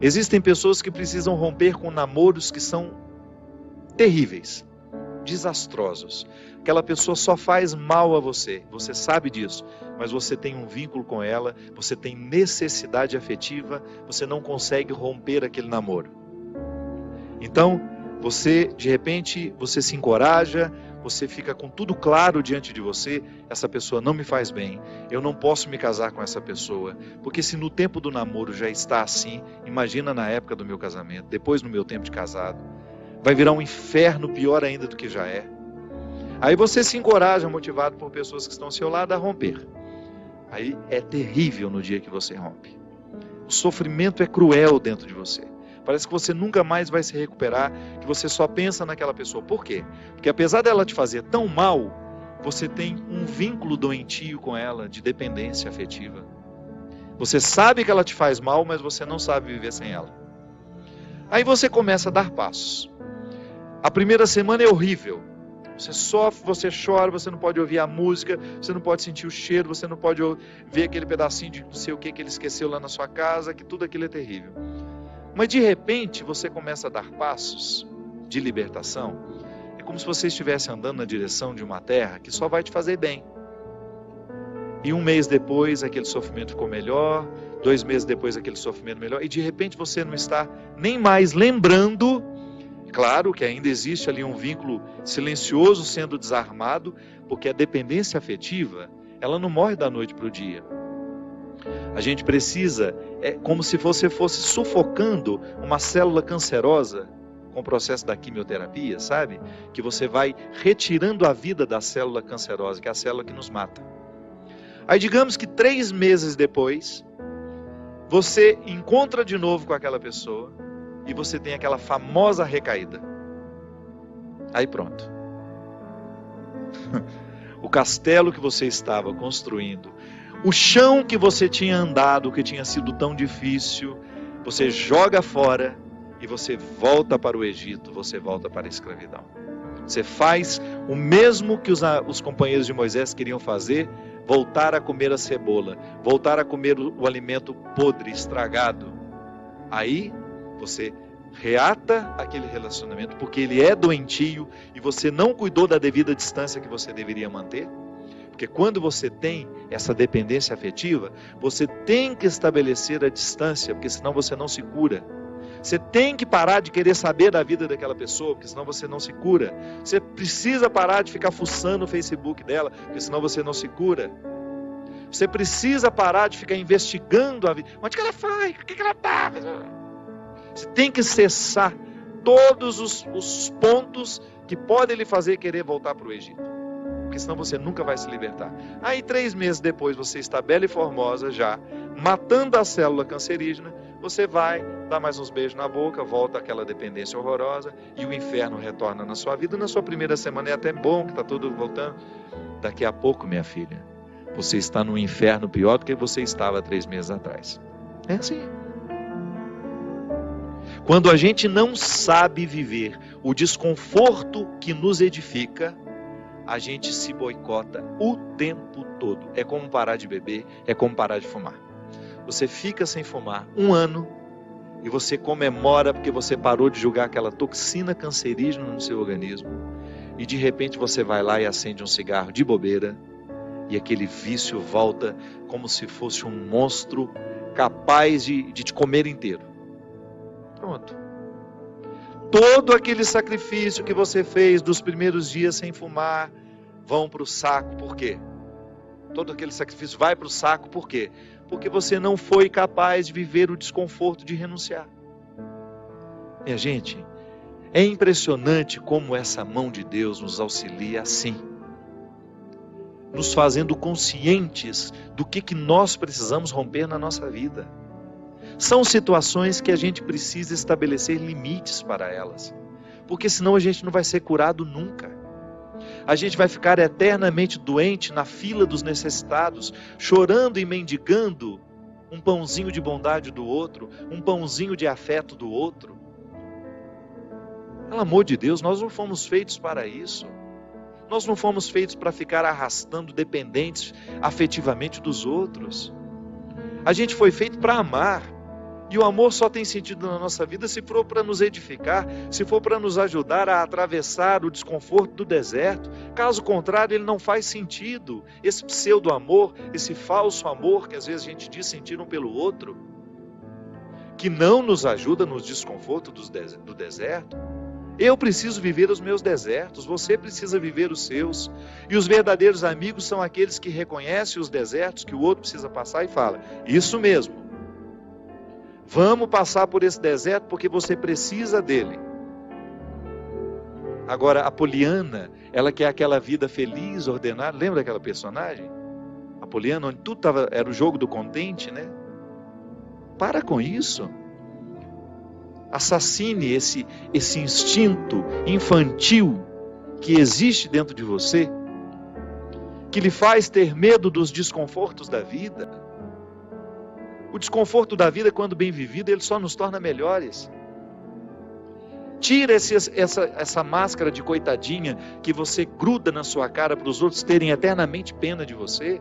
Existem pessoas que precisam romper com namoros que são terríveis, desastrosos. Aquela pessoa só faz mal a você, você sabe disso, mas você tem um vínculo com ela, você tem necessidade afetiva, você não consegue romper aquele namoro. Então, de repente, você se encoraja, você fica com tudo claro diante de você, essa pessoa não me faz bem, eu não posso me casar com essa pessoa, porque se no tempo do namoro já está assim, imagina na época do meu casamento, depois no meu tempo de casado, vai virar um inferno pior ainda do que já é. Aí você se encoraja, motivado por pessoas que estão ao seu lado, a romper. Aí é terrível no dia que você rompe. O sofrimento é cruel dentro de você. Parece que você nunca mais vai se recuperar, que você só pensa naquela pessoa. Por quê? Porque apesar dela te fazer tão mal, você tem um vínculo doentio com ela, de dependência afetiva. Você sabe que ela te faz mal, mas você não sabe viver sem ela. Aí você começa a dar passos. A primeira semana é horrível. Você sofre, você chora, você não pode ouvir a música, você não pode sentir o cheiro, você não pode ver aquele pedacinho de não sei o que ele esqueceu lá na sua casa, que tudo aquilo é terrível. Mas de repente você começa a dar passos de libertação. É como se você estivesse andando na direção de uma terra que só vai te fazer bem. E um mês depois aquele sofrimento ficou melhor, 2 meses depois aquele sofrimento melhor, e de repente você não está nem mais lembrando. Claro que ainda existe ali um vínculo silencioso sendo desarmado, porque a dependência afetiva, ela não morre da noite para o dia. A gente precisa, é como se você fosse sufocando uma célula cancerosa com o processo da quimioterapia, sabe? Que você vai retirando a vida da célula cancerosa, que é a célula que nos mata. Aí digamos que 3 meses depois, você encontra de novo com aquela pessoa, e você tem aquela famosa recaída. Aí pronto. O castelo que você estava construindo, o chão que você tinha andado, que tinha sido tão difícil, você joga fora e você volta para o Egito, você volta para a escravidão. Você faz o mesmo que os companheiros de Moisés queriam fazer, voltar a comer a cebola, voltar a comer o alimento podre, estragado. Aí você reata aquele relacionamento porque ele é doentio e você não cuidou da devida distância que você deveria manter. Porque quando você tem essa dependência afetiva, você tem que estabelecer a distância, porque senão você não se cura. Você tem que parar de querer saber da vida daquela pessoa, porque senão você não se cura. Você precisa parar de ficar fuçando o Facebook dela, porque senão você não se cura. Você precisa parar de ficar investigando a vida. Onde que ela foi? O que ela está? Você tem que cessar todos os pontos que podem lhe fazer querer voltar para o Egito. Porque senão você nunca vai se libertar. Aí 3 meses depois você está bela e formosa já, matando a célula cancerígena, você vai dar mais uns beijos na boca, volta àquela dependência horrorosa e o inferno retorna na sua vida. Na sua primeira semana é até bom que está tudo voltando. Daqui a pouco, minha filha, você está num inferno pior do que você estava 3 meses atrás. É assim. Quando a gente não sabe viver o desconforto que nos edifica, a gente se boicota o tempo todo. É como parar de beber, é como parar de fumar. Você fica sem fumar 1 ano e você comemora porque você parou de jogar aquela toxina cancerígena no seu organismo. E de repente você vai lá e acende um cigarro de bobeira e aquele vício volta como se fosse um monstro capaz de te comer inteiro. Pronto. Todo aquele sacrifício que você fez dos primeiros dias sem fumar vão para o saco. Por quê? Todo aquele sacrifício vai para o saco. Por quê? Porque você não foi capaz de viver o desconforto de renunciar. Minha gente, é impressionante como essa mão de Deus nos auxilia assim, nos fazendo conscientes do que nós precisamos romper na nossa vida. São situações que a gente precisa estabelecer limites para elas, porque senão a gente não vai ser curado nunca. A gente vai ficar eternamente doente na fila dos necessitados, chorando e mendigando um pãozinho de bondade do outro, um pãozinho de afeto do outro. Pelo amor de Deus, nós não fomos feitos para isso. Nós não fomos feitos para ficar arrastando dependentes afetivamente dos outros. A gente foi feito para amar. E o amor só tem sentido na nossa vida se for para nos edificar, se for para nos ajudar a atravessar o desconforto do deserto. Caso contrário, ele não faz sentido. Esse pseudo-amor, esse falso amor que às vezes a gente diz sentir um pelo outro, que não nos ajuda nos desconfortos do deserto. Eu preciso viver os meus desertos, você precisa viver os seus. E os verdadeiros amigos são aqueles que reconhecem os desertos que o outro precisa passar e fala: isso mesmo. Vamos passar por esse deserto porque você precisa dele. Agora, a Poliana, ela quer aquela vida feliz, ordenada. Lembra daquela personagem? A Poliana, onde tudo era o jogo do contente, né? Para com isso. Assassine esse instinto infantil que existe dentro de você, que lhe faz ter medo dos desconfortos da vida. O desconforto da vida, quando bem vivido, ele só nos torna melhores. Tira essa máscara de coitadinha que você gruda na sua cara para os outros terem eternamente pena de você.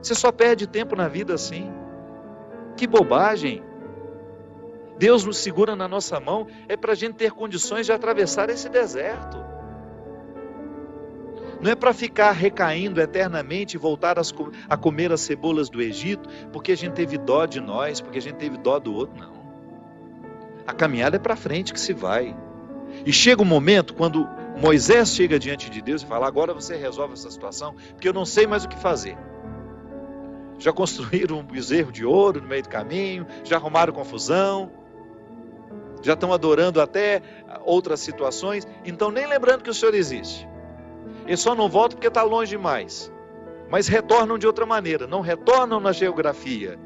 Você só perde tempo na vida assim. Que bobagem! Deus nos segura na nossa mão é para a gente ter condições de atravessar esse deserto. Não é para ficar recaindo eternamente e voltar a comer as cebolas do Egito, porque a gente teve dó de nós, porque a gente teve dó do outro, não. A caminhada é para frente que se vai. E chega um momento, quando Moisés chega diante de Deus e fala: agora você resolve essa situação, porque eu não sei mais o que fazer. Já construíram um bezerro de ouro no meio do caminho, já arrumaram confusão, já estão adorando até outras situações, então nem lembrando que o Senhor existe. Eles só não voltam porque está longe demais. Mas retornam de outra maneira. Não retornam na geografia.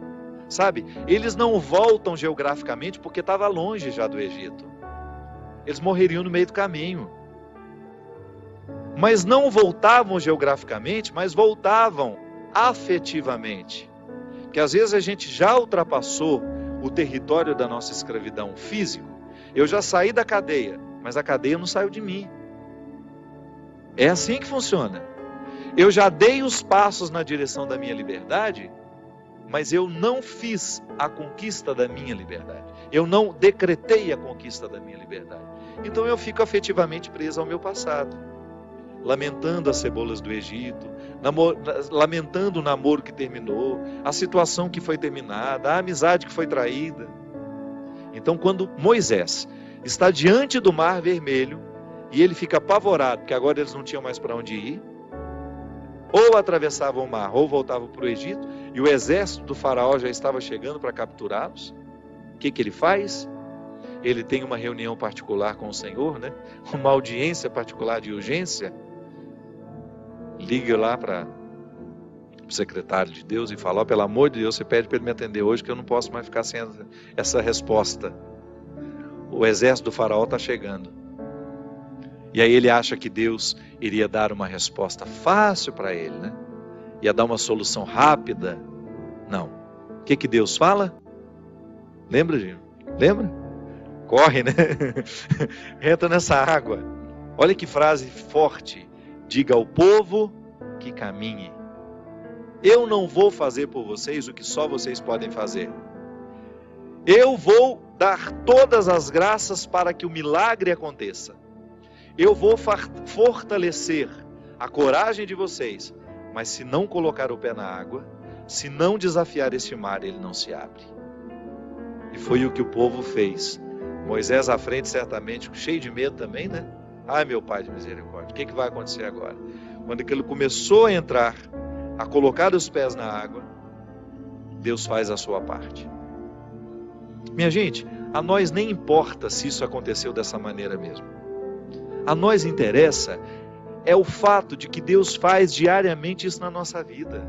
Sabe? Eles não voltam geograficamente porque estava longe já do Egito. Eles morreriam no meio do caminho. Mas não voltavam geograficamente, mas voltavam afetivamente. Porque às vezes a gente já ultrapassou o território da nossa escravidão físico. Eu já saí da cadeia, mas a cadeia não saiu de mim. É assim que funciona. Eu já dei os passos na direção da minha liberdade, mas eu não fiz a conquista da minha liberdade. Eu não decretei a conquista da minha liberdade. Então eu fico afetivamente preso ao meu passado, lamentando as cebolas do Egito, lamentando o namoro que terminou, a situação que foi terminada, a amizade que foi traída. Então, quando Moisés está diante do Mar Vermelho, e ele fica apavorado, porque agora eles não tinham mais para onde ir, ou atravessavam o mar, ou voltavam para o Egito, e o exército do faraó já estava chegando para capturá-los. O que ele faz? Ele tem uma reunião particular com o Senhor, né? Uma audiência particular de urgência. Liga lá para o secretário de Deus e fala: pelo amor de Deus, você pede para ele me atender hoje, que eu não posso mais ficar sem essa resposta. O exército do faraó está chegando. E aí ele acha que Deus iria dar uma resposta fácil para ele, né? Ia dar uma solução rápida. Não. O que Deus fala? Lembra, Gino? Lembra? Corre, né? Entra nessa água. Olha que frase forte. Diga ao povo que caminhe. Eu não vou fazer por vocês o que só vocês podem fazer. Eu vou dar todas as graças para que o milagre aconteça. Eu vou fortalecer a coragem de vocês, mas se não colocar o pé na água, se não desafiar este mar, ele não se abre. E foi o que o povo fez. Moisés à frente, certamente, cheio de medo também, né? Ai, meu Pai de misericórdia, o que vai acontecer agora? Quando ele começou a entrar, a colocar os pés na água, Deus faz a sua parte. Minha gente, a nós nem importa se isso aconteceu dessa maneira mesmo. A nós interessa é o fato de que Deus faz diariamente isso na nossa vida.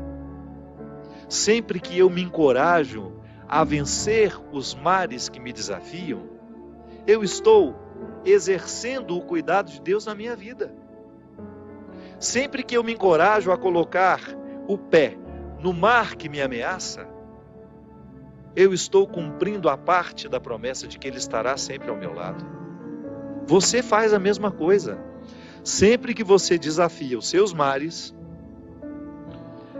Sempre que eu me encorajo a vencer os mares que me desafiam, eu estou exercendo o cuidado de Deus na minha vida. Sempre que eu me encorajo a colocar o pé no mar que me ameaça, eu estou cumprindo a parte da promessa de que Ele estará sempre ao meu lado. Você faz a mesma coisa. Sempre que você desafia os seus mares,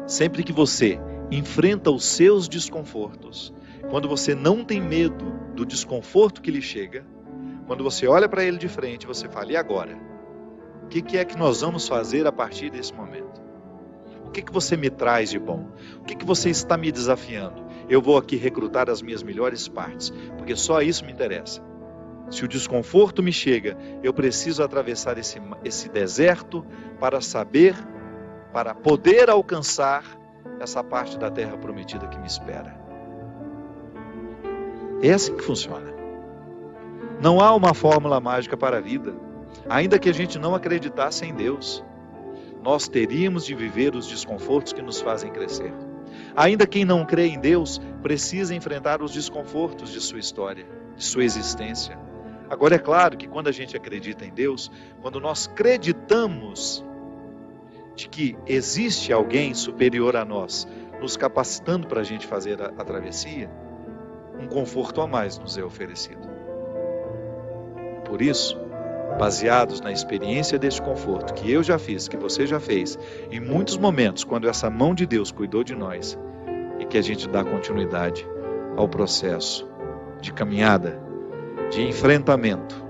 sempre que você enfrenta os seus desconfortos, Quando você não tem medo do desconforto que lhe chega, quando você olha para ele de frente, você fala: e agora? O que é que nós vamos fazer a partir desse momento? O que você me traz de bom? O que você está me desafiando? Eu vou aqui recrutar as minhas melhores partes, porque só isso me interessa. Se o desconforto me chega, eu preciso atravessar esse deserto para poder alcançar essa parte da terra prometida que me espera. É assim que funciona. Não há uma fórmula mágica para a vida. Ainda que a gente não acreditasse em Deus, nós teríamos de viver os desconfortos que nos fazem crescer. Ainda quem não crê em Deus precisa enfrentar os desconfortos de sua história, de sua existência. Agora, é claro que quando a gente acredita em Deus, quando nós acreditamos de que existe alguém superior a nós, nos capacitando para a gente fazer a travessia, um conforto a mais nos é oferecido. Por isso, baseados na experiência deste conforto que eu já fiz, que você já fez, em muitos momentos, quando essa mão de Deus cuidou de nós, e que a gente dá continuidade ao processo de caminhada, de enfrentamento.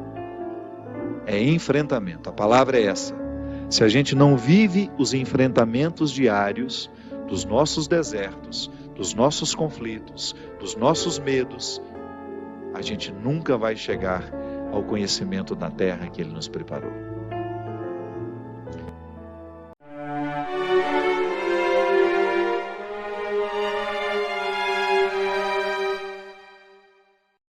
É enfrentamento, a palavra é essa. Se a gente não vive os enfrentamentos diários dos nossos desertos, dos nossos conflitos, dos nossos medos, a gente nunca vai chegar ao conhecimento da terra que Ele nos preparou.